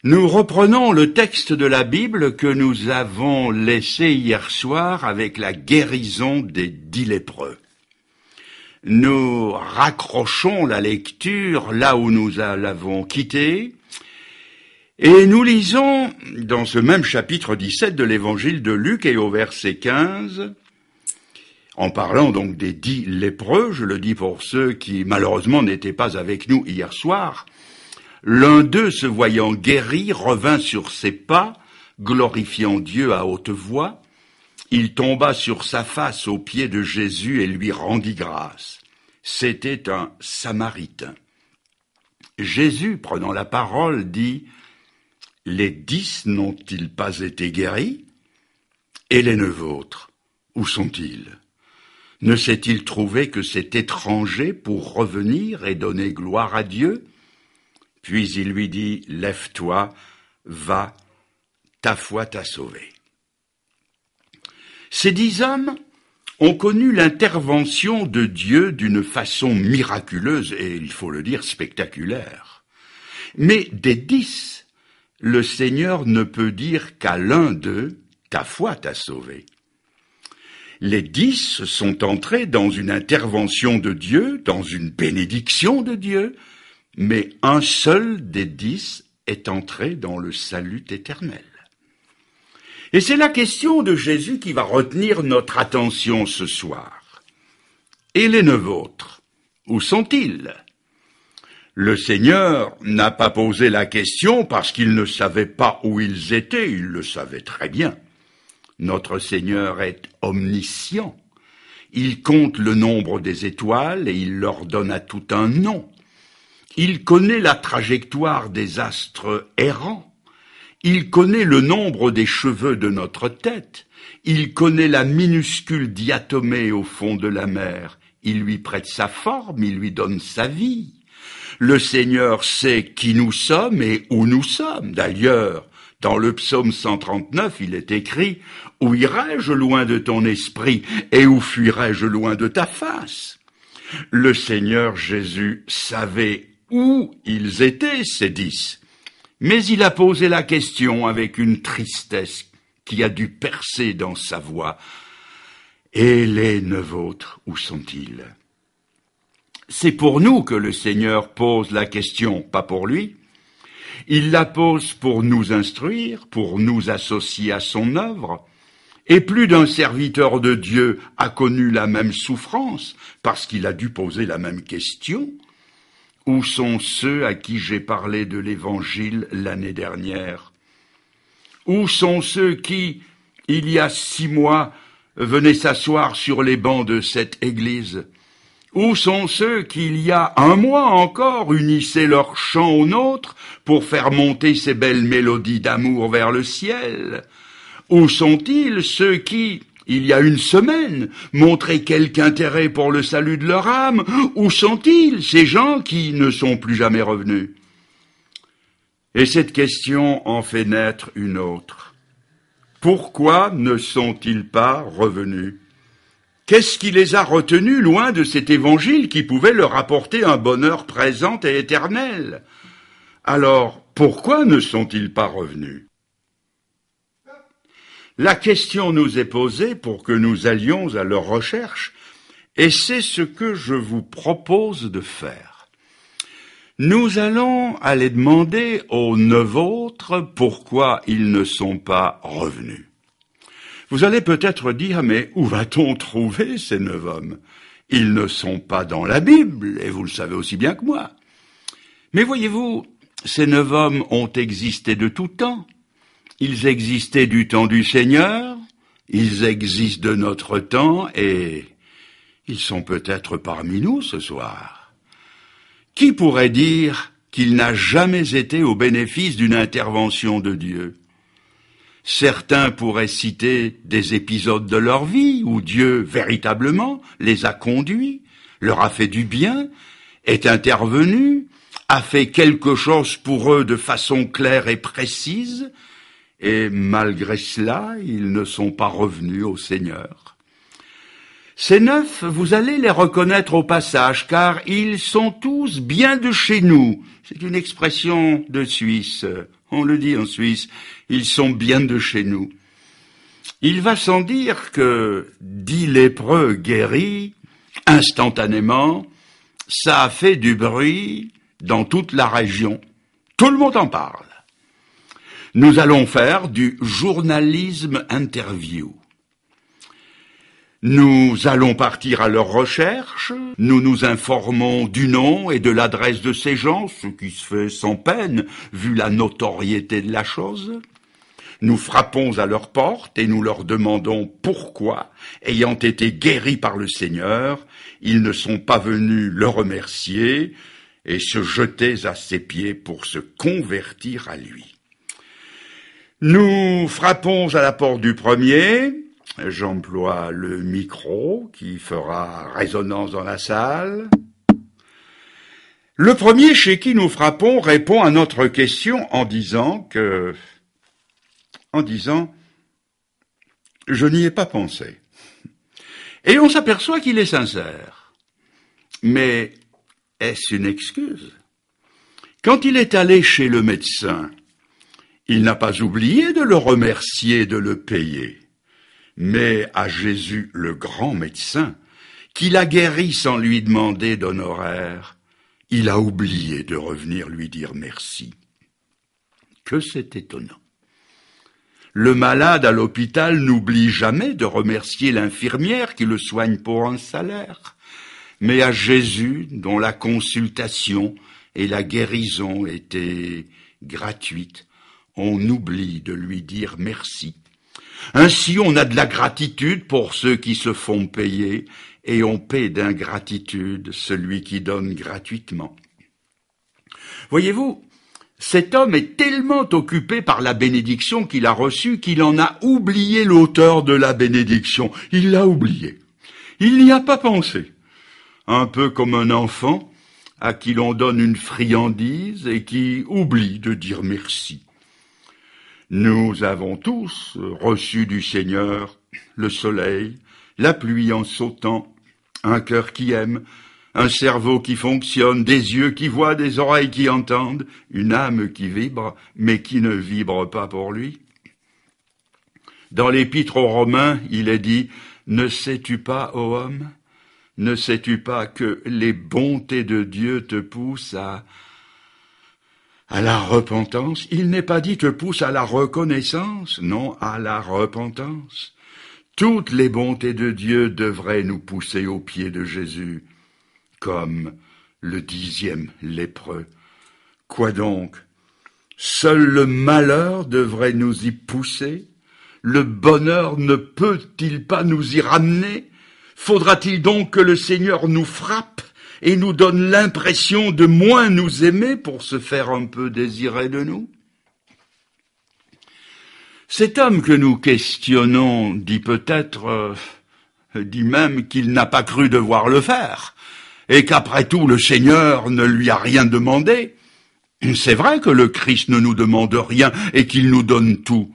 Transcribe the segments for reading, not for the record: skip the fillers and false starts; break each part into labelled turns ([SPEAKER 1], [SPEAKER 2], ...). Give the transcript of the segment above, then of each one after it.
[SPEAKER 1] Nous reprenons le texte de la Bible que nous avons laissé hier soir avec la guérison des 10 lépreux. Nous raccrochons la lecture là où nous l'avons quittée et nous lisons dans ce même chapitre 17 de l'évangile de Luc et au verset 15, en parlant donc des 10 lépreux, je le dis pour ceux qui malheureusement n'étaient pas avec nous hier soir. L'un d'eux, se voyant guéri, revint sur ses pas, glorifiant Dieu à haute voix. Il tomba sur sa face aux pieds de Jésus et lui rendit grâce. C'était un Samaritain. Jésus, prenant la parole, dit « Les 10 n'ont-ils pas été guéris? Et les 9 autres, où sont-ils? Ne s'est-il trouvé que cet étranger pour revenir et donner gloire à Dieu ?» Puis il lui dit, « Lève-toi, va, ta foi t'a sauvé. » Ces 10 hommes ont connu l'intervention de Dieu d'une façon miraculeuse et, il faut le dire, spectaculaire. Mais des 10, le Seigneur ne peut dire qu'à l'un d'eux, « Ta foi t'a sauvé. » Les 10 sont entrés dans une intervention de Dieu, dans une bénédiction de Dieu, mais un seul des 10 est entré dans le salut éternel. Et c'est la question de Jésus qui va retenir notre attention ce soir. Et les 9 autres, où sont-ils? Le Seigneur n'a pas posé la question parce qu'il ne savait pas où ils étaient, il le savait très bien. Notre Seigneur est omniscient. Il compte le nombre des étoiles et il leur donne à tout un nom. Il connaît la trajectoire des astres errants. Il connaît le nombre des cheveux de notre tête. Il connaît la minuscule diatomée au fond de la mer. Il lui prête sa forme, il lui donne sa vie. Le Seigneur sait qui nous sommes et où nous sommes. D'ailleurs, dans le psaume 139, il est écrit « Où irai-je loin de ton esprit et où fuirai-je loin de ta face ?» Le Seigneur Jésus savait où ils étaient, ces 10. Mais il a posé la question avec une tristesse qui a dû percer dans sa voix. Et les 9 autres, où sont-ils? C'est pour nous que le Seigneur pose la question, pas pour lui. Il la pose pour nous instruire, pour nous associer à son œuvre. Et plus d'un serviteur de Dieu a connu la même souffrance, parce qu'il a dû poser la même question. Où sont ceux à qui j'ai parlé de l'Évangile l'année dernière? Où sont ceux qui, il y a 6 mois, venaient s'asseoir sur les bancs de cette église? Où sont ceux qui, il y a 1 mois encore, unissaient leur chant au nôtre pour faire monter ces belles mélodies d'amour vers le ciel? Où sont-ils ceux qui, il y a 1 semaine, montraient quelque intérêt pour le salut de leur âme? Où sont-ils, ces gens qui ne sont plus jamais revenus? Et cette question en fait naître une autre. Pourquoi ne sont-ils pas revenus? Qu'est-ce qui les a retenus loin de cet évangile qui pouvait leur apporter un bonheur présent et éternel? Alors, pourquoi ne sont-ils pas revenus? La question nous est posée pour que nous allions à leur recherche, et c'est ce que je vous propose de faire. Nous allons aller demander aux 9 autres pourquoi ils ne sont pas revenus. Vous allez peut-être dire, mais où va-t-on trouver ces 9 hommes? Ils ne sont pas dans la Bible, et vous le savez aussi bien que moi. Mais voyez-vous, ces 9 hommes ont existé de tout temps. Ils existaient du temps du Seigneur, ils existent de notre temps et ils sont peut-être parmi nous ce soir. Qui pourrait dire qu'il n'a jamais été au bénéfice d'une intervention de Dieu? Certains pourraient citer des épisodes de leur vie où Dieu véritablement les a conduits, leur a fait du bien, est intervenu, a fait quelque chose pour eux de façon claire et précise, et malgré cela, ils ne sont pas revenus au Seigneur. Ces 9, vous allez les reconnaître au passage, car ils sont tous bien de chez nous. C'est une expression de Suisse. On le dit en Suisse, ils sont bien de chez nous. Il va sans dire que 10 lépreux guéris, instantanément, ça a fait du bruit dans toute la région. Tout le monde en parle. Nous allons faire du journalisme interview. Nous allons partir à leur recherche, nous nous informons du nom et de l'adresse de ces gens, ce qui se fait sans peine, vu la notoriété de la chose. Nous frappons à leur porte et nous leur demandons pourquoi, ayant été guéris par le Seigneur, ils ne sont pas venus le remercier et se jeter à ses pieds pour se convertir à lui. Nous frappons à la porte du premier. J'emploie le micro qui fera résonance dans la salle. Le premier chez qui nous frappons répond à notre question en disant « Je n'y ai pas pensé ». Et on s'aperçoit qu'il est sincère. Mais est-ce une excuse? Quand il est allé chez le médecin, il n'a pas oublié de le remercier, de le payer. Mais à Jésus, le grand médecin, qui l'a guéri sans lui demander d'honoraires, il a oublié de revenir lui dire merci. Que c'est étonnant. Le malade à l'hôpital n'oublie jamais de remercier l'infirmière qui le soigne pour un salaire. Mais à Jésus, dont la consultation et la guérison étaient gratuites, on oublie de lui dire merci. Ainsi, on a de la gratitude pour ceux qui se font payer, et on paie d'ingratitude celui qui donne gratuitement. Voyez-vous, cet homme est tellement occupé par la bénédiction qu'il a reçue qu'il en a oublié l'auteur de la bénédiction. Il l'a oublié. Il n'y a pas pensé. Un peu comme un enfant à qui l'on donne une friandise et qui oublie de dire merci. Nous avons tous reçu du Seigneur le soleil, la pluie en sautant, un cœur qui aime, un cerveau qui fonctionne, des yeux qui voient, des oreilles qui entendent, une âme qui vibre, mais qui ne vibre pas pour lui. Dans l'Épître aux Romains, il est dit « Ne sais-tu pas, ô homme, ne sais-tu pas que les bontés de Dieu te poussent à la repentance ?» Il n'est pas dit « te pousse à la reconnaissance », non, à la repentance. Toutes les bontés de Dieu devraient nous pousser aux pieds de Jésus, comme le 10e lépreux. Quoi donc? Seul le malheur devrait nous y pousser? Le bonheur ne peut-il pas nous y ramener? Faudra-t-il donc que le Seigneur nous frappe et nous donne l'impression de moins nous aimer pour se faire un peu désirer de nous? Cet homme que nous questionnons dit même qu'il n'a pas cru devoir le faire, et qu'après tout le Seigneur ne lui a rien demandé. C'est vrai que le Christ ne nous demande rien et qu'il nous donne tout,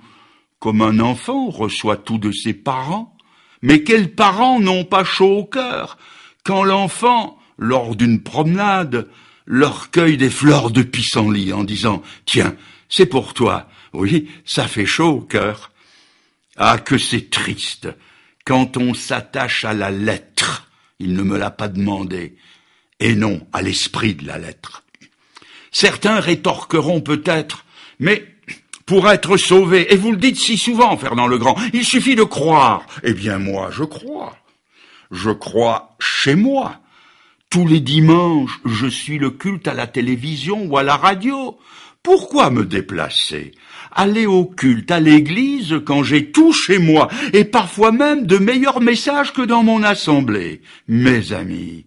[SPEAKER 1] comme un enfant reçoit tout de ses parents. Mais quels parents n'ont pas chaud au cœur quand l'enfant, lors d'une promenade, leur cueille des fleurs de pissenlit en disant « Tiens, c'est pour toi ». Oui, ça fait chaud au cœur. Ah, que c'est triste quand on s'attache à la lettre. Il ne me l'a pas demandé. Et non, à l'esprit de la lettre. Certains rétorqueront peut-être, mais pour être sauvé, et vous le dites si souvent, Fernand Legrand, il suffit de croire. Eh bien moi, je crois. Je crois chez moi. Tous les dimanches, je suis le culte à la télévision ou à la radio. Pourquoi me déplacer? Aller au culte, à l'église, quand j'ai tout chez moi, et parfois même de meilleurs messages que dans mon assemblée. Mes amis,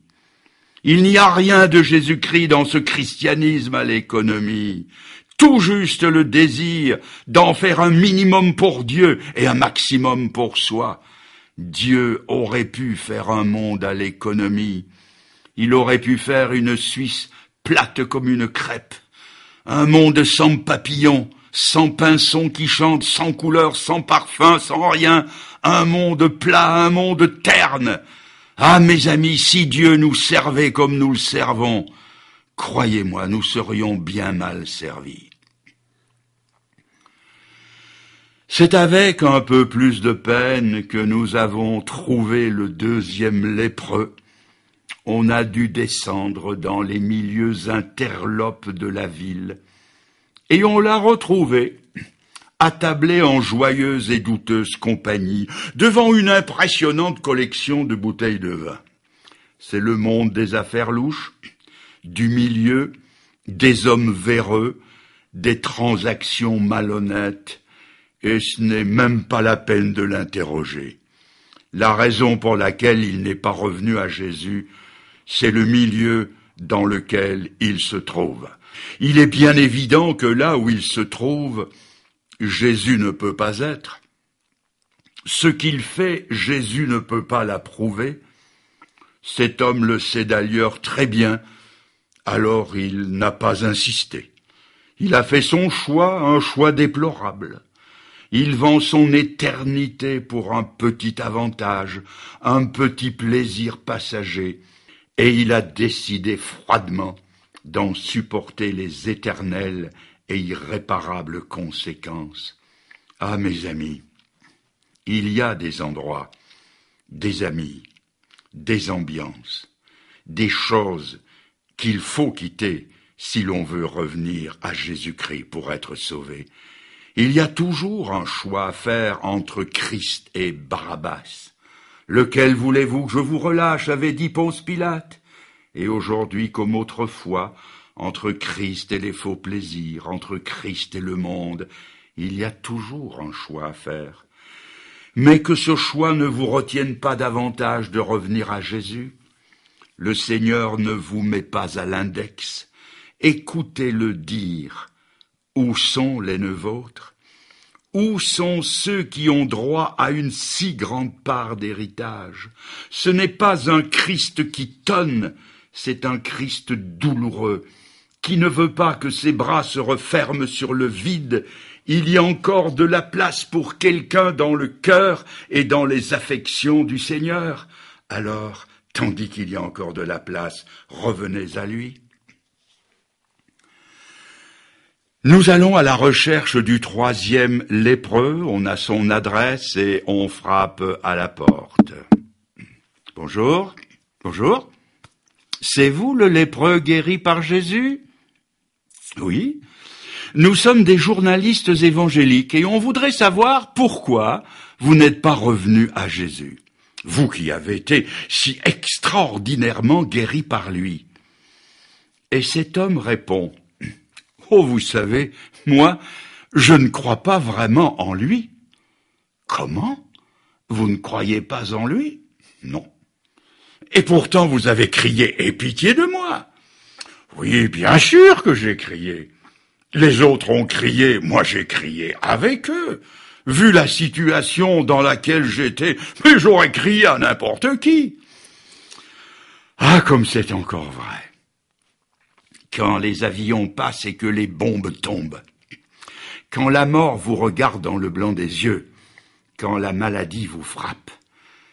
[SPEAKER 1] il n'y a rien de Jésus-Christ dans ce christianisme à l'économie. Tout juste le désir d'en faire un minimum pour Dieu et un maximum pour soi. Dieu aurait pu faire un monde à l'économie. Il aurait pu faire une Suisse plate comme une crêpe. Un monde sans papillons, sans pinsons qui chantent, sans couleurs, sans parfum, sans rien. Un monde plat, un monde terne. Ah, mes amis, si Dieu nous servait comme nous le servons, croyez-moi, nous serions bien mal servis. C'est avec un peu plus de peine que nous avons trouvé le deuxième lépreux. On a dû descendre dans les milieux interlopes de la ville, et on l'a retrouvé, attablé en joyeuse et douteuse compagnie, devant une impressionnante collection de bouteilles de vin. C'est le monde des affaires louches, du milieu, des hommes véreux, des transactions malhonnêtes, et ce n'est même pas la peine de l'interroger. La raison pour laquelle il n'est pas revenu à Jésus, c'est le milieu dans lequel il se trouve. Il est bien évident que là où il se trouve, Jésus ne peut pas être. Ce qu'il fait, Jésus ne peut pas l'approuver. Cet homme le sait d'ailleurs très bien, alors il n'a pas insisté. Il a fait son choix, un choix déplorable. Il vend son éternité pour un petit avantage, un petit plaisir passager, et il a décidé froidement d'en supporter les éternelles et irréparables conséquences. Ah, mes amis, il y a des endroits, des amis, des ambiances, des choses qu'il faut quitter si l'on veut revenir à Jésus-Christ pour être sauvé. Il y a toujours un choix à faire entre Christ et Barabbas. Lequel voulez-vous que je vous relâche, avait dit Ponce Pilate. Et aujourd'hui, comme autrefois, entre Christ et les faux plaisirs, entre Christ et le monde, il y a toujours un choix à faire. Mais que ce choix ne vous retienne pas davantage de revenir à Jésus. Le Seigneur ne vous met pas à l'index. Écoutez-le dire. Où sont les vôtres? Où sont ceux qui ont droit à une si grande part d'héritage? Ce n'est pas un Christ qui tonne, c'est un Christ douloureux, qui ne veut pas que ses bras se referment sur le vide. Il y a encore de la place pour quelqu'un dans le cœur et dans les affections du Seigneur. Alors, tandis qu'il y a encore de la place, revenez à lui. Nous allons à la recherche du troisième lépreux. On a son adresse et on frappe à la porte. Bonjour. Bonjour. C'est vous le lépreux guéri par Jésus? Oui. Nous sommes des journalistes évangéliques et on voudrait savoir pourquoi vous n'êtes pas revenu à Jésus. Vous qui avez été si extraordinairement guéri par lui. Et cet homme répond: oh, vous savez, moi, je ne crois pas vraiment en lui. Comment? Vous ne croyez pas en lui? Non. Et pourtant, vous avez crié: aie pitié de moi. Oui, bien sûr que j'ai crié. Les autres ont crié, moi j'ai crié avec eux. Vu la situation dans laquelle j'étais, mais j'aurais crié à n'importe qui. Ah, comme c'est encore vrai. Quand les avions passent et que les bombes tombent, quand la mort vous regarde dans le blanc des yeux, quand la maladie vous frappe,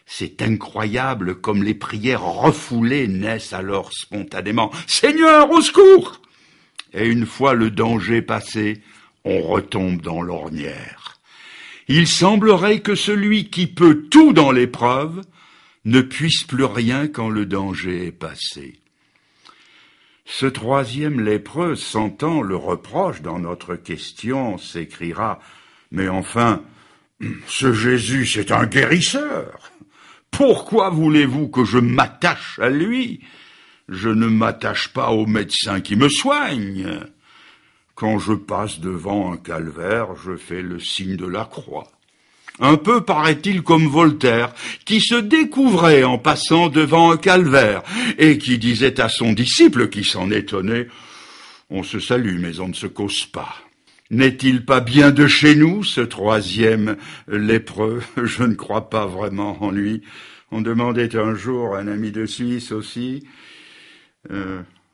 [SPEAKER 1] c'est incroyable comme les prières refoulées naissent alors spontanément. « Seigneur, au secours !» Et une fois le danger passé, on retombe dans l'ornière. Il semblerait que celui qui peut tout dans l'épreuve ne puisse plus rien quand le danger est passé. Ce troisième lépreux, sentant le reproche dans notre question, s'écriera: « Mais enfin, ce Jésus, c'est un guérisseur. Pourquoi voulez-vous que je m'attache à lui? Je ne m'attache pas au médecin qui me soigne. Quand je passe devant un calvaire, je fais le signe de la croix. » Un peu, paraît-il, comme Voltaire, qui se découvrait en passant devant un calvaire, et qui disait à son disciple, qui s'en étonnait: « On se salue, mais on ne se cause pas. » N'est-il pas bien de chez nous, ce troisième lépreux? Je ne crois pas vraiment en lui. On demandait un jour à un ami de Suisse aussi,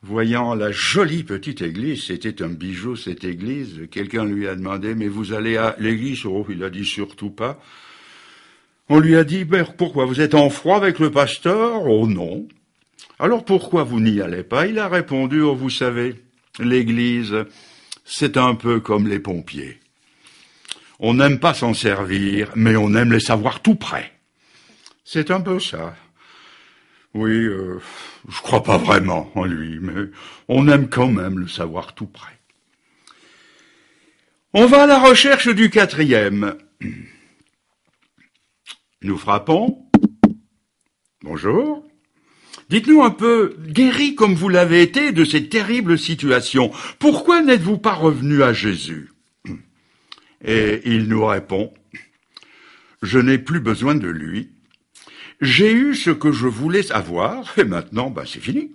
[SPEAKER 1] voyant la jolie petite église, c'était un bijou cette église, quelqu'un lui a demandé: « Mais vous allez à l'église ?» Oh, il a dit: « Surtout pas. » On lui a dit: « Ben, pourquoi, vous êtes en froid avec le pasteur ?» Oh non. « Alors pourquoi vous n'y allez pas ?» Il a répondu: « Oh, vous savez, l'église, c'est un peu comme les pompiers. On n'aime pas s'en servir, mais on aime les savoir tout près. C'est un peu ça. Oui, je crois pas vraiment en lui, mais on aime quand même le savoir tout près. On va à la recherche du quatrième. Nous frappons. Bonjour. Dites-nous un peu, guéri comme vous l'avez été de cette terrible situation, pourquoi n'êtes-vous pas revenu à Jésus? Et il nous répond, je n'ai plus besoin de lui. J'ai eu ce que je voulais avoir, et maintenant, c'est fini.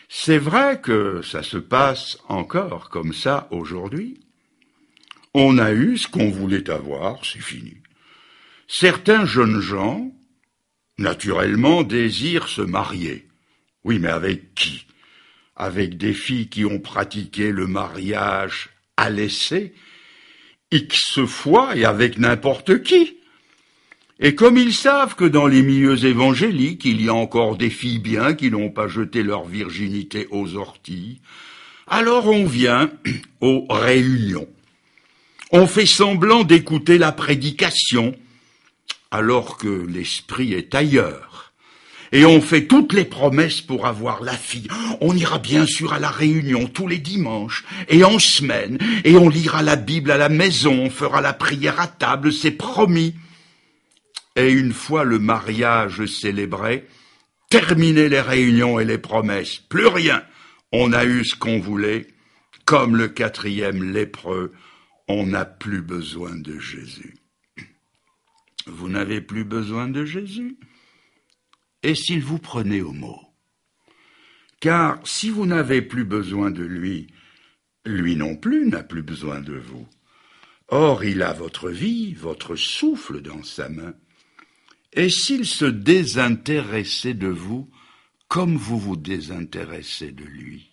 [SPEAKER 1] C'est vrai que ça se passe encore comme ça aujourd'hui. On a eu ce qu'on voulait avoir, c'est fini. Certains jeunes gens, naturellement, désirent se marier. Oui, mais avec qui? Avec des filles qui ont pratiqué le mariage à l'essai, X fois et avec n'importe qui. Et comme ils savent que dans les milieux évangéliques, il y a encore des filles bien qui n'ont pas jeté leur virginité aux orties, alors on vient aux réunions. On fait semblant d'écouter la prédication, alors que l'esprit est ailleurs. Et on fait toutes les promesses pour avoir la fille. On ira bien sûr à la réunion tous les dimanches et en semaine, et on lira la Bible à la maison, on fera la prière à table, c'est promis. Et une fois le mariage célébré, terminé les réunions et les promesses, plus rien. On a eu ce qu'on voulait, comme le quatrième lépreux, on n'a plus besoin de Jésus. Vous n'avez plus besoin de Jésus? Et s'il vous prenait au mot? Car si vous n'avez plus besoin de lui, lui non plus n'a plus besoin de vous. Or, il a votre vie, votre souffle dans sa main. Et s'il se désintéressait de vous, comme vous vous désintéressez de lui?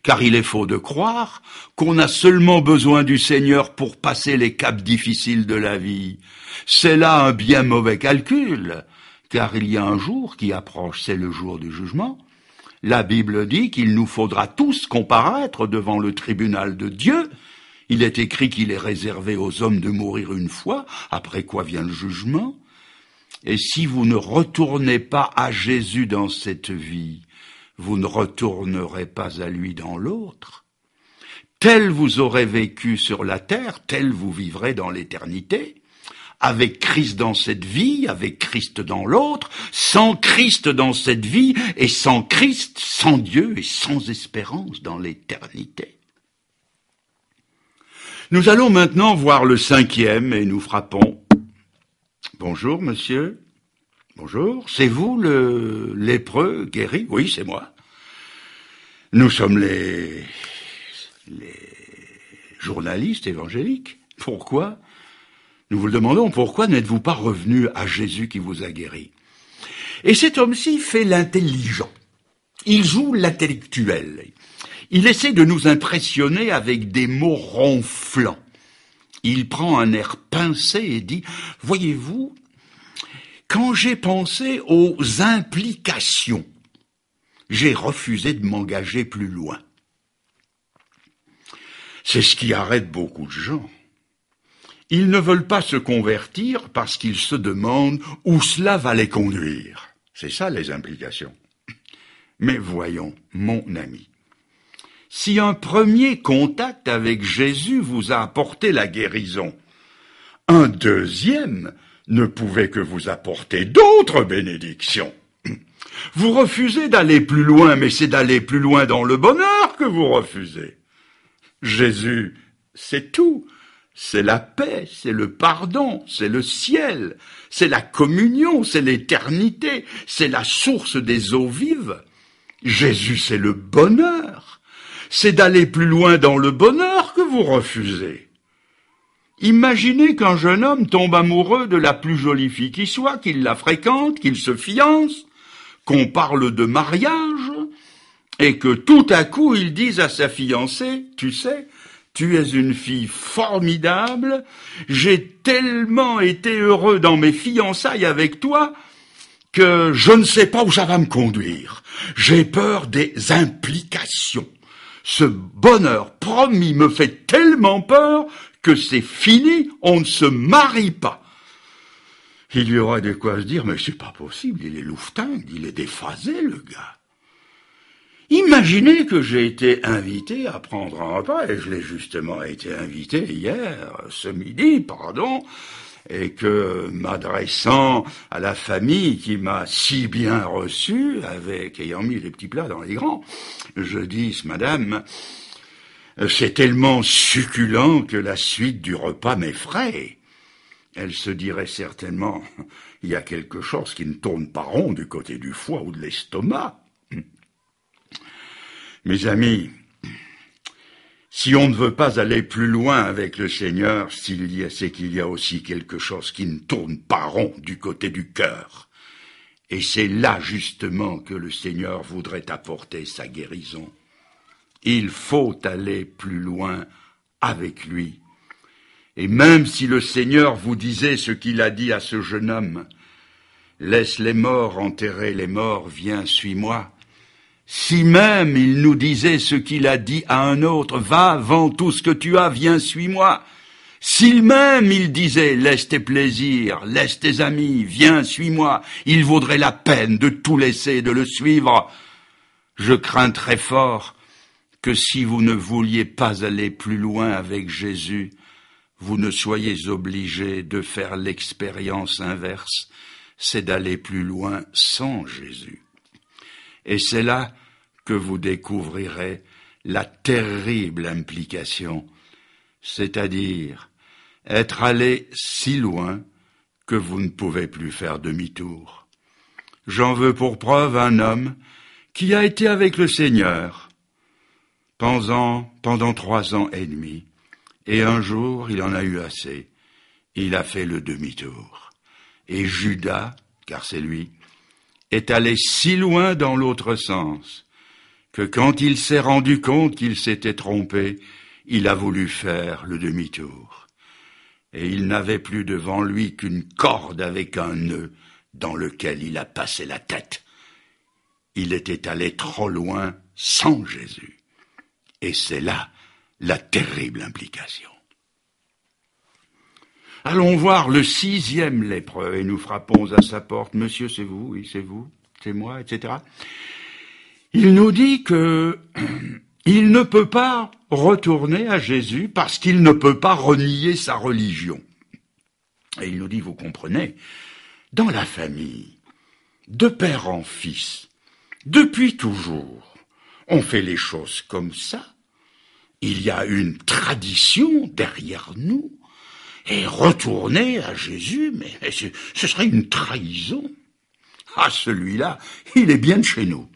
[SPEAKER 1] Car il est faux de croire qu'on a seulement besoin du Seigneur pour passer les caps difficiles de la vie. C'est là un bien mauvais calcul, car il y a un jour qui approche, c'est le jour du jugement. La Bible dit qu'il nous faudra tous comparaître devant le tribunal de Dieu. Il est écrit qu'il est réservé aux hommes de mourir une fois, après quoi vient le jugement. Et si vous ne retournez pas à Jésus dans cette vie, vous ne retournerez pas à lui dans l'autre. Tel vous aurez vécu sur la terre, tel vous vivrez dans l'éternité, avec Christ dans cette vie, avec Christ dans l'autre, sans Christ dans cette vie, et sans Christ, sans Dieu et sans espérance dans l'éternité. Nous allons maintenant voir le cinquième et nous frappons. Bonjour, monsieur. Bonjour, c'est vous le lépreux guéri? Oui, c'est moi. Nous sommes les journalistes évangéliques. Pourquoi? Nous vous le demandons, pourquoi n'êtes-vous pas revenu à Jésus qui vous a guéri? Et cet homme-ci fait l'intelligent. Il joue l'intellectuel. Il essaie de nous impressionner avec des mots ronflants. Il prend un air pincé et dit, « Voyez-vous, quand j'ai pensé aux implications, j'ai refusé de m'engager plus loin. » C'est ce qui arrête beaucoup de gens. Ils ne veulent pas se convertir parce qu'ils se demandent où cela va les conduire. C'est ça les implications. Mais voyons, mon ami, si un premier contact avec Jésus vous a apporté la guérison, un deuxième ne pouvait que vous apporter d'autres bénédictions. Vous refusez d'aller plus loin, mais c'est d'aller plus loin dans le bonheur que vous refusez. Jésus, c'est tout. C'est la paix, c'est le pardon, c'est le ciel, c'est la communion, c'est l'éternité, c'est la source des eaux vives. Jésus, c'est le bonheur. C'est d'aller plus loin dans le bonheur que vous refusez. Imaginez qu'un jeune homme tombe amoureux de la plus jolie fille qui soit, qu'il la fréquente, qu'il se fiance, qu'on parle de mariage, et que tout à coup il dise à sa fiancée, « Tu sais, tu es une fille formidable, j'ai tellement été heureux dans mes fiançailles avec toi que je ne sais pas où ça va me conduire. J'ai peur des implications. Ce bonheur promis me fait tellement peur que c'est fini, on ne se marie pas. Il y aura de quoi se dire, mais c'est pas possible, il est louvetin, il est déphasé, le gars. Imaginez que j'ai été invité à prendre un repas, et je l'ai justement été invité ce midi, et que, m'adressant à la famille qui m'a si bien reçu, ayant mis les petits plats dans les grands, je dis, madame, c'est tellement succulent que la suite du repas m'effraie. Elle se dirait certainement, il y a quelque chose qui ne tourne pas rond du côté du foie ou de l'estomac. Mes amis, si on ne veut pas aller plus loin avec le Seigneur, c'est qu'il y a aussi quelque chose qui ne tourne pas rond du côté du cœur. Et c'est là justement que le Seigneur voudrait apporter sa guérison. Il faut aller plus loin avec lui. Et même si le Seigneur vous disait ce qu'il a dit à ce jeune homme, « Laisse les morts enterrer les morts, viens, suis-moi », si même il nous disait ce qu'il a dit à un autre, « Va, vends tout ce que tu as, viens, suis-moi », si même il disait « Laisse tes plaisirs, laisse tes amis, viens, suis-moi », il vaudrait la peine de tout laisser et de le suivre. Je crains très fort que si vous ne vouliez pas aller plus loin avec Jésus, vous ne soyez obligés de faire l'expérience inverse, c'est d'aller plus loin sans Jésus. Et c'est là que vous découvrirez la terrible implication, c'est-à-dire être allé si loin que vous ne pouvez plus faire demi-tour. J'en veux pour preuve un homme qui a été avec le Seigneur pendant 3 ans et demi, et un jour il en a eu assez, il a fait le demi-tour. Et Judas, car c'est lui, est allé si loin dans l'autre sens, que quand il s'est rendu compte qu'il s'était trompé, il a voulu faire le demi-tour. Et il n'avait plus devant lui qu'une corde avec un nœud dans lequel il a passé la tête. Il était allé trop loin sans Jésus. Et c'est là la terrible implication. Allons voir le 6e lépreux et nous frappons à sa porte. Monsieur, c'est vous, oui, c'est moi, etc. Il nous dit que il ne peut pas retourner à Jésus parce qu'il ne peut pas renier sa religion. Et il nous dit, vous comprenez, dans la famille, de père en fils, depuis toujours, on fait les choses comme ça. Il y a une tradition derrière nous. Et retourner à Jésus, mais ce serait une trahison. Ah, celui-là, il est bien de chez nous.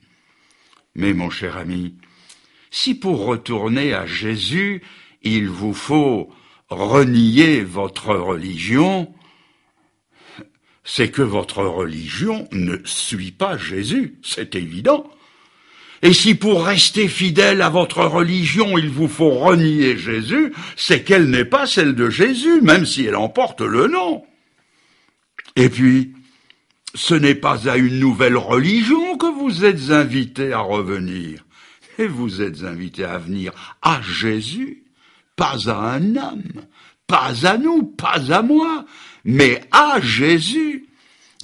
[SPEAKER 1] Mais mon cher ami, si pour retourner à Jésus, il vous faut renier votre religion, c'est que votre religion ne suit pas Jésus, c'est évident. Et si pour rester fidèle à votre religion, il vous faut renier Jésus, c'est qu'elle n'est pas celle de Jésus, même si elle en porte le nom. Et puis, ce n'est pas à une nouvelle religion que vous êtes invités à revenir. Et vous êtes invités à venir à Jésus, pas à un homme, pas à nous, pas à moi, mais à Jésus.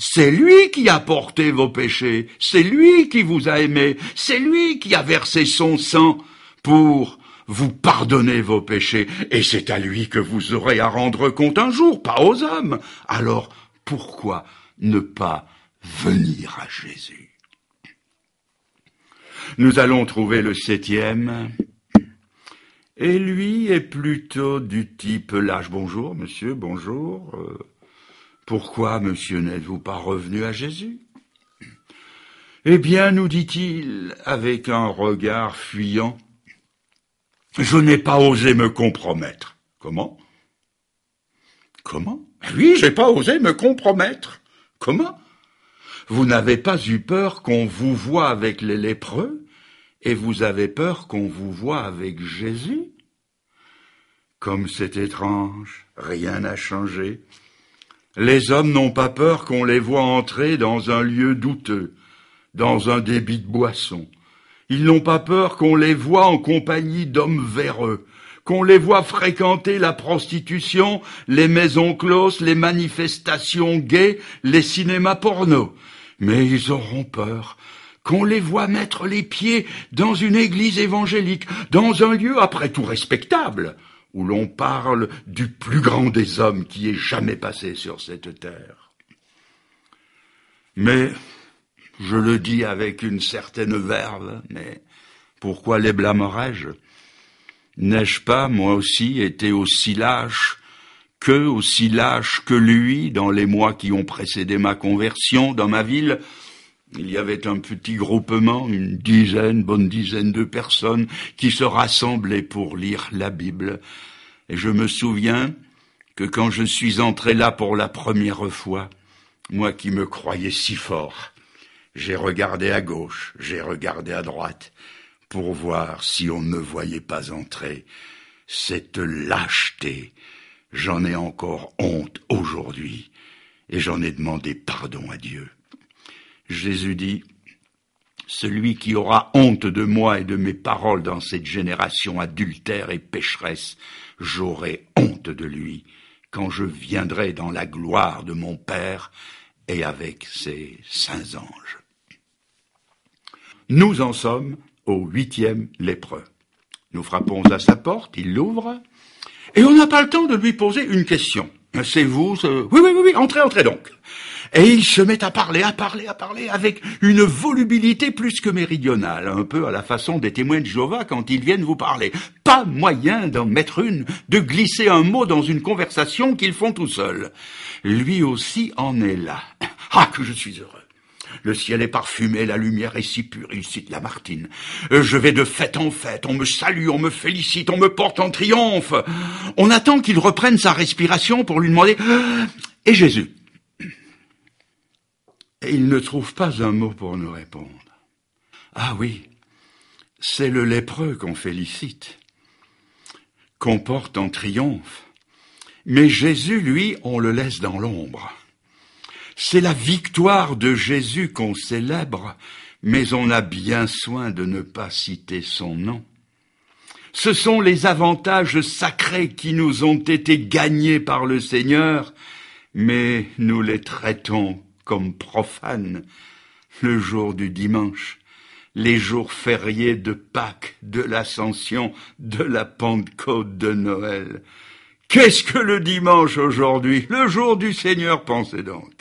[SPEAKER 1] C'est lui qui a porté vos péchés, c'est lui qui vous a aimé, c'est lui qui a versé son sang pour vous pardonner vos péchés, et c'est à lui que vous aurez à rendre compte un jour, pas aux hommes. Alors, pourquoi ne pas venir à Jésus? Nous allons trouver le 7e, et lui est plutôt du type lâche. Bonjour, monsieur, bonjour. Pourquoi, monsieur, n'êtes-vous pas revenu à Jésus? Eh bien, nous dit-il, avec un regard fuyant, je n'ai pas osé me compromettre. Comment? Oui, j'ai pas osé me compromettre. Comment? Vous n'avez pas eu peur qu'on vous voie avec les lépreux, et vous avez peur qu'on vous voie avec Jésus? Comme c'est étrange, rien n'a changé. Les hommes n'ont pas peur qu'on les voie entrer dans un lieu douteux, dans un débit de boisson. Ils n'ont pas peur qu'on les voie en compagnie d'hommes véreux, qu'on les voit fréquenter la prostitution, les maisons closes, les manifestations gays, les cinémas porno. Mais ils auront peur qu'on les voit mettre les pieds dans une église évangélique, dans un lieu après tout respectable, où l'on parle du plus grand des hommes qui ait jamais passé sur cette terre. Mais, je le dis avec une certaine verve, mais pourquoi les blâmerais-je? N'ai-je pas, moi aussi, été aussi lâche que lui dans les mois qui ont précédé ma conversion dans ma ville? Il y avait un petit groupement, bonne dizaine de personnes qui se rassemblaient pour lire la Bible. Et je me souviens que quand je suis entré là pour la première fois, moi qui me croyais si fort, j'ai regardé à gauche, j'ai regardé à droite, pour voir si on ne me voyait pas entrer. Cette lâcheté, j'en ai encore honte aujourd'hui, et j'en ai demandé pardon à Dieu. Jésus dit, « Celui qui aura honte de moi et de mes paroles dans cette génération adultère et pécheresse, j'aurai honte de lui quand je viendrai dans la gloire de mon Père et avec ses saints anges. » Nous en sommes au 8e lépreux. Nous frappons à sa porte, il l'ouvre, et on n'a pas le temps de lui poser une question. « C'est vous? Oui, entrez donc. » Et il se met à parler, avec une volubilité plus que méridionale, un peu à la façon des témoins de Jéhovah quand ils viennent vous parler. Pas moyen d'en mettre une, de glisser un mot dans une conversation qu'ils font tout seuls. Lui aussi en est là. Ah, que je suis heureux. Le ciel est parfumé, la lumière est si pure, il cite Lamartine. Je vais de fête en fête, on me salue, on me félicite, on me porte en triomphe. On attend qu'il reprenne sa respiration pour lui demander « Et Jésus ?» Et il ne trouve pas un mot pour nous répondre. Ah oui, c'est le lépreux qu'on félicite, qu'on porte en triomphe. Mais Jésus, lui, on le laisse dans l'ombre. C'est la victoire de Jésus qu'on célèbre, mais on a bien soin de ne pas citer son nom. Ce sont les avantages sacrés qui nous ont été gagnés par le Seigneur, mais nous les traitons comme profanes, le jour du dimanche, les jours fériés de Pâques, de l'Ascension, de la Pentecôte, de Noël. Qu'est-ce que le dimanche aujourd'hui? Le jour du Seigneur, pensez donc.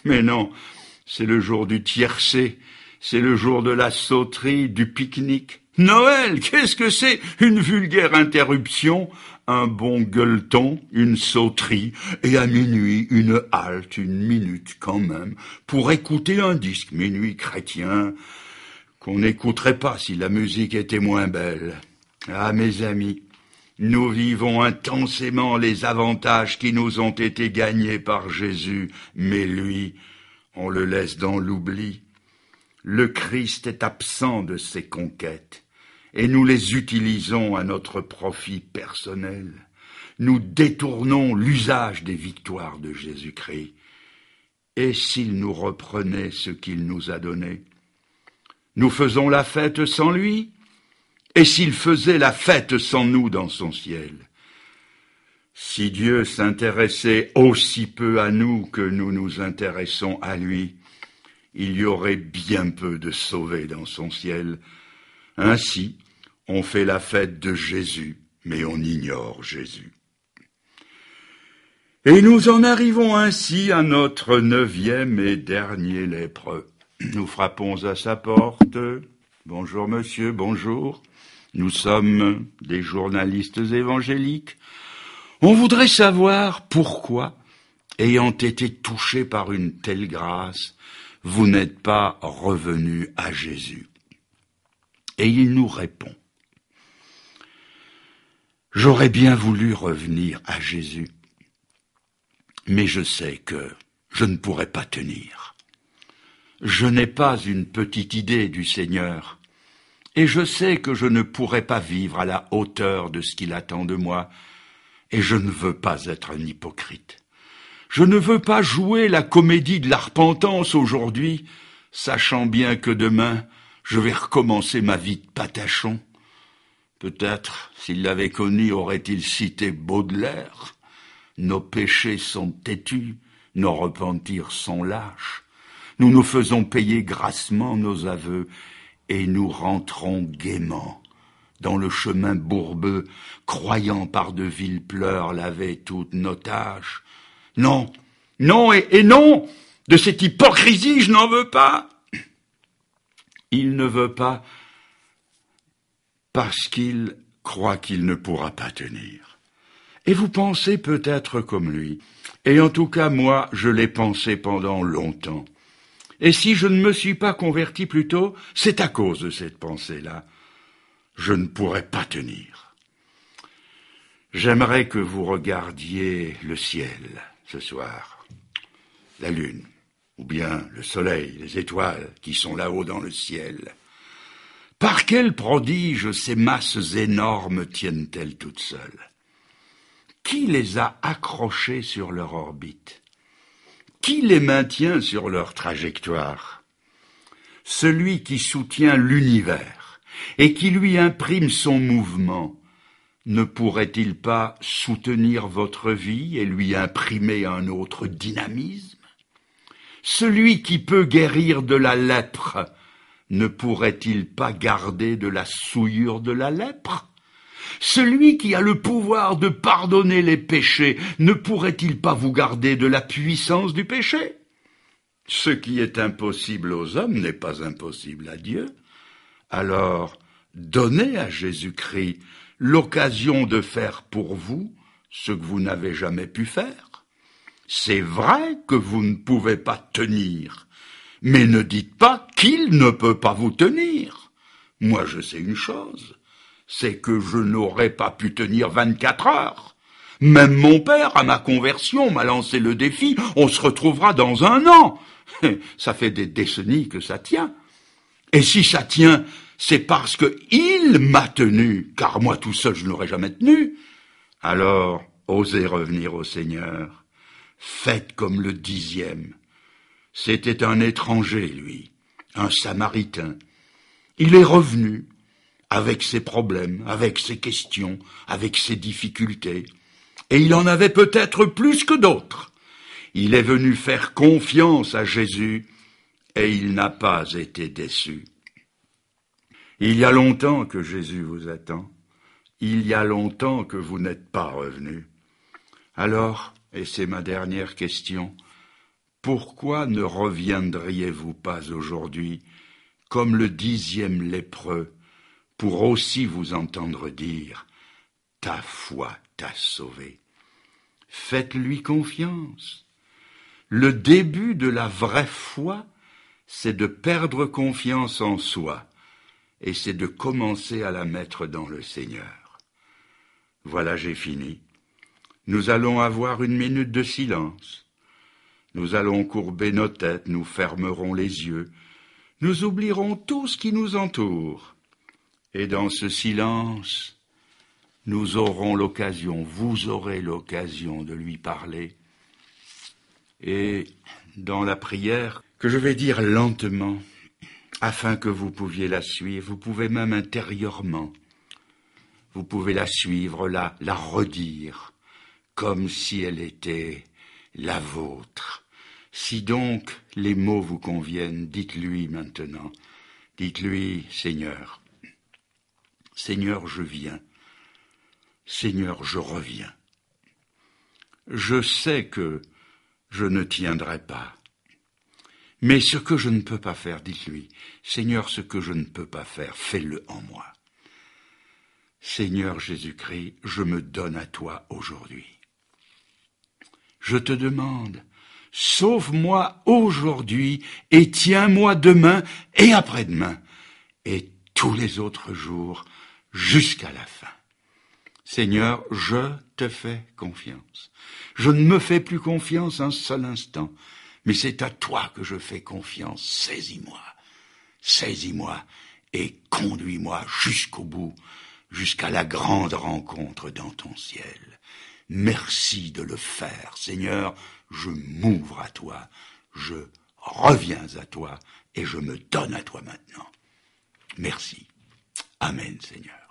[SPEAKER 1] Mais non, c'est le jour du tiercé, c'est le jour de la sauterie, du pique-nique. Noël, qu'est-ce que c'est? Une vulgaire interruption, un bon gueuleton, une sauterie, et à minuit, une halte, une minute quand même, pour écouter un disque minuit chrétien, qu'on n'écouterait pas si la musique était moins belle. Ah, mes amis, nous vivons intensément les avantages qui nous ont été gagnés par Jésus, mais lui, on le laisse dans l'oubli. Le Christ est absent de ses conquêtes, et nous les utilisons à notre profit personnel. Nous détournons l'usage des victoires de Jésus-Christ. Et s'il nous reprenait ce qu'il nous a donné? Nous faisons la fête sans lui? Et s'il faisait la fête sans nous dans son ciel? Si Dieu s'intéressait aussi peu à nous que nous nous intéressons à lui, il y aurait bien peu de sauvés dans son ciel. Ainsi, on fait la fête de Jésus, mais on ignore Jésus. Et nous en arrivons ainsi à notre 9e et dernier lépreux. Nous frappons à sa porte. Bonjour monsieur, bonjour. Nous sommes des journalistes évangéliques. On voudrait savoir pourquoi, ayant été touchés par une telle grâce, vous n'êtes pas revenus à Jésus. Et il nous répond, « J'aurais bien voulu revenir à Jésus, mais je sais que je ne pourrais pas tenir. Je n'ai pas une petite idée du Seigneur, et je sais que je ne pourrais pas vivre à la hauteur de ce qu'il attend de moi, et je ne veux pas être un hypocrite. Je ne veux pas jouer la comédie de la repentance aujourd'hui, sachant bien que demain, je vais recommencer ma vie de patachon. Peut-être, s'il l'avait connu, aurait-il cité Baudelaire. Nos péchés sont têtus, nos repentirs sont lâches. Nous nous faisons payer grassement nos aveux, et nous rentrons gaiement dans le chemin bourbeux, croyant par de vils pleurs laver toutes nos tâches. Non, non et non, de cette hypocrisie je n'en veux pas. Il ne veut pas parce qu'il croit qu'il ne pourra pas tenir. Et vous pensez peut-être comme lui, et en tout cas moi je l'ai pensé pendant longtemps. Et si je ne me suis pas converti plus tôt, c'est à cause de cette pensée-là. Je ne pourrais pas tenir. J'aimerais que vous regardiez le ciel ce soir, la lune, ou bien le soleil, les étoiles qui sont là-haut dans le ciel. Par quel prodige ces masses énormes tiennent-elles toutes seules? Qui les a accrochées sur leur orbite? Qui les maintient sur leur trajectoire? Celui qui soutient l'univers et qui lui imprime son mouvement, ne pourrait-il pas soutenir votre vie et lui imprimer un autre dynamisme? Celui qui peut guérir de la lèpre, ne pourrait-il pas garder de la souillure de la lèpre? Celui qui a le pouvoir de pardonner les péchés, ne pourrait-il pas vous garder de la puissance du péché? Ce qui est impossible aux hommes n'est pas impossible à Dieu. Alors, donnez à Jésus-Christ l'occasion de faire pour vous ce que vous n'avez jamais pu faire. C'est vrai que vous ne pouvez pas tenir, mais ne dites pas qu'il ne peut pas vous tenir. Moi, je sais une chose, c'est que je n'aurais pas pu tenir 24 heures. Même mon père, à ma conversion, m'a lancé le défi, on se retrouvera dans 1 an. Ça fait des décennies que ça tient. Et si ça tient, c'est parce que il m'a tenu, car moi tout seul je n'aurais jamais tenu. Alors, osez revenir au Seigneur. Faites comme le 10e. C'était un étranger, lui, un Samaritain. Il est revenu avec ses problèmes, avec ses questions, avec ses difficultés. Et il en avait peut-être plus que d'autres. Il est venu faire confiance à Jésus et il n'a pas été déçu. Il y a longtemps que Jésus vous attend. Il y a longtemps que vous n'êtes pas revenu. Alors, et c'est ma dernière question, pourquoi ne reviendriez-vous pas aujourd'hui, comme le 10e lépreux, pour aussi vous entendre dire « Ta foi t'a sauvé ». Faites-lui confiance. Le début de la vraie foi, c'est de perdre confiance en soi, et c'est de commencer à la mettre dans le Seigneur. Voilà, j'ai fini. Nous allons avoir 1 minute de silence. Nous allons courber nos têtes, nous fermerons les yeux, nous oublierons tout ce qui nous entoure. Et dans ce silence, nous aurons l'occasion, vous aurez l'occasion de lui parler. Et dans la prière, que je vais dire lentement, afin que vous pouviez la suivre, vous pouvez même intérieurement, vous pouvez la suivre, la redire, comme si elle était la vôtre. Si donc les mots vous conviennent, dites-lui maintenant, dites-lui, Seigneur, Seigneur, je viens, Seigneur, je reviens. Je sais que je ne tiendrai pas, mais ce que je ne peux pas faire, dites-lui, Seigneur, ce que je ne peux pas faire, fais-le en moi. Seigneur Jésus-Christ, je me donne à toi aujourd'hui. Je te demande, sauve-moi aujourd'hui et tiens-moi demain et après-demain et tous les autres jours jusqu'à la fin. Seigneur, je te fais confiance. Je ne me fais plus confiance un seul instant, mais c'est à toi que je fais confiance. Saisis-moi et conduis-moi jusqu'au bout, jusqu'à la grande rencontre dans ton ciel. Merci de le faire, Seigneur, je m'ouvre à toi, je reviens à toi et je me donne à toi maintenant. Merci. Amen, Seigneur.